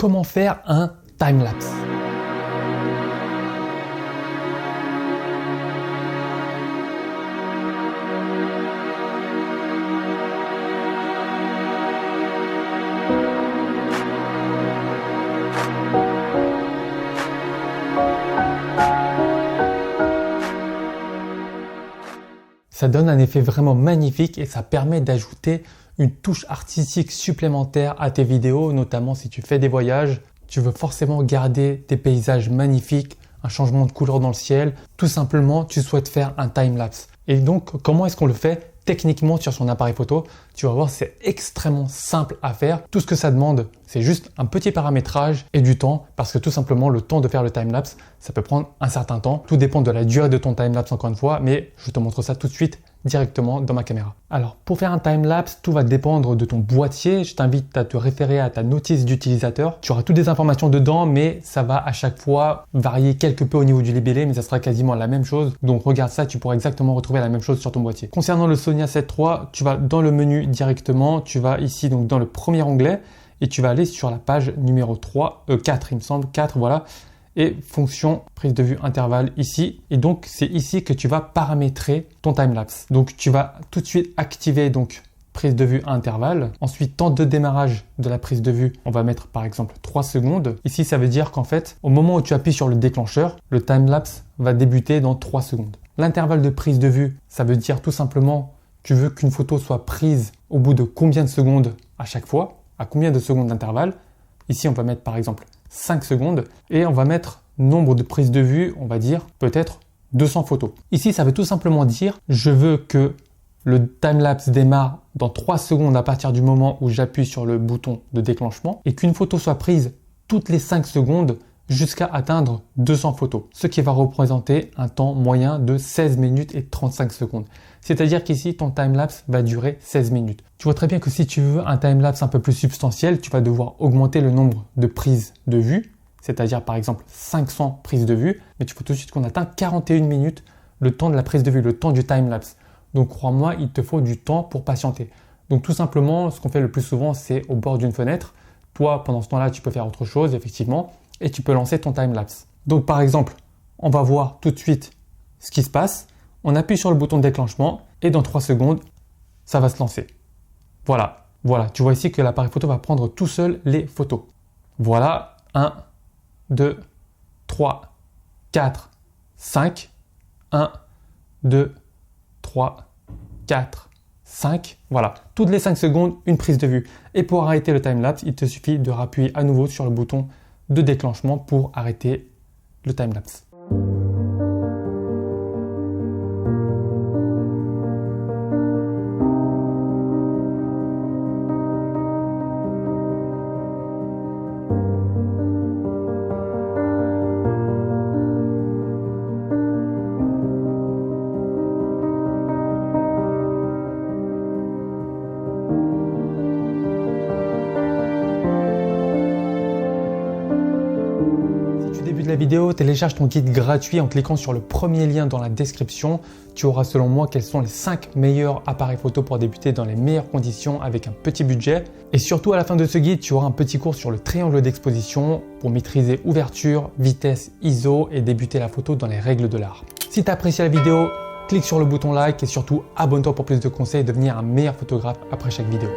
comment faire un timelapse. Ça donne un effet vraiment magnifique et ça permet d'ajouter une touche artistique supplémentaire à tes vidéos, notamment si tu fais des voyages, tu veux forcément garder des paysages magnifiques, un changement de couleur dans le ciel, tout simplement tu souhaites faire un timelapse. Et donc comment est-ce qu'on le fait techniquement sur son appareil photo? Tu vas voir, c'est extrêmement simple à faire. Tout ce que ça demande, c'est juste un petit paramétrage et du temps, parce que tout simplement le temps de faire le timelapse, ça peut prendre un certain temps. Tout dépend de la durée de ton timelapse encore une fois, mais je te montre ça tout de suite directement dans ma caméra. Alors pour faire un timelapse, tout va dépendre de ton boîtier. Je t'invite à te référer à ta notice d'utilisateur. Tu auras toutes les informations dedans, mais ça va à chaque fois varier quelque peu au niveau du libellé, mais ça sera quasiment la même chose. Donc regarde ça, tu pourras exactement retrouver la même chose sur ton boîtier. Concernant le Sony A7 III, tu vas dans le menu directement, tu vas ici donc dans le premier onglet et tu vas aller sur la page numéro 4 il me semble, 4 voilà. Et fonction prise de vue intervalle ici. Et donc, c'est ici que tu vas paramétrer ton timelapse. Donc, tu vas tout de suite activer donc prise de vue intervalle. Ensuite, temps de démarrage de la prise de vue, on va mettre par exemple 3 secondes. Ici, ça veut dire qu'en fait, au moment où tu appuies sur le déclencheur, le timelapse va débuter dans 3 secondes. L'intervalle de prise de vue, ça veut dire tout simplement tu veux qu'une photo soit prise au bout de combien de secondes à chaque fois, à combien de secondes d'intervalle. Ici, on va mettre par exemple 5 secondes et on va mettre nombre de prises de vue, on va dire peut-être 200 photos. Ici, ça veut tout simplement dire je veux que le timelapse démarre dans 3 secondes à partir du moment où j'appuie sur le bouton de déclenchement et qu'une photo soit prise toutes les 5 secondes jusqu'à atteindre 200 photos, ce qui va représenter un temps moyen de 16 minutes et 35 secondes. C'est-à-dire qu'ici, ton timelapse va durer 16 minutes. Tu vois très bien que si tu veux un timelapse un peu plus substantiel, tu vas devoir augmenter le nombre de prises de vue, c'est-à-dire par exemple 500 prises de vue, mais tu vois tout de suite qu'on atteint 41 minutes le temps de la prise de vue, le temps du timelapse. Donc crois-moi, il te faut du temps pour patienter. Donc tout simplement, ce qu'on fait le plus souvent, c'est au bord d'une fenêtre. Toi, pendant ce temps-là, tu peux faire autre chose, effectivement, et tu peux lancer ton timelapse. Donc par exemple, on va voir tout de suite ce qui se passe. On appuie sur le bouton de déclenchement et dans 3 secondes, ça va se lancer. Voilà. Tu vois ici que l'appareil photo va prendre tout seul les photos. Voilà, 1, 2, 3, 4, 5. 1, 2, 3, 4, 5. Voilà, toutes les 5 secondes, une prise de vue. Et pour arrêter le timelapse, il te suffit de rappuyer à nouveau sur le bouton de déclenchement pour arrêter le timelapse. La vidéo, télécharge ton guide gratuit en cliquant sur le premier lien dans la description. Tu auras selon moi quels sont les 5 meilleurs appareils photo pour débuter dans les meilleures conditions avec un petit budget. Et surtout à la fin de ce guide, tu auras un petit cours sur le triangle d'exposition pour maîtriser ouverture, vitesse, ISO et débuter la photo dans les règles de l'art. Si tu as apprécié la vidéo, clique sur le bouton like et surtout abonne-toi pour plus de conseils et devenir un meilleur photographe après chaque vidéo.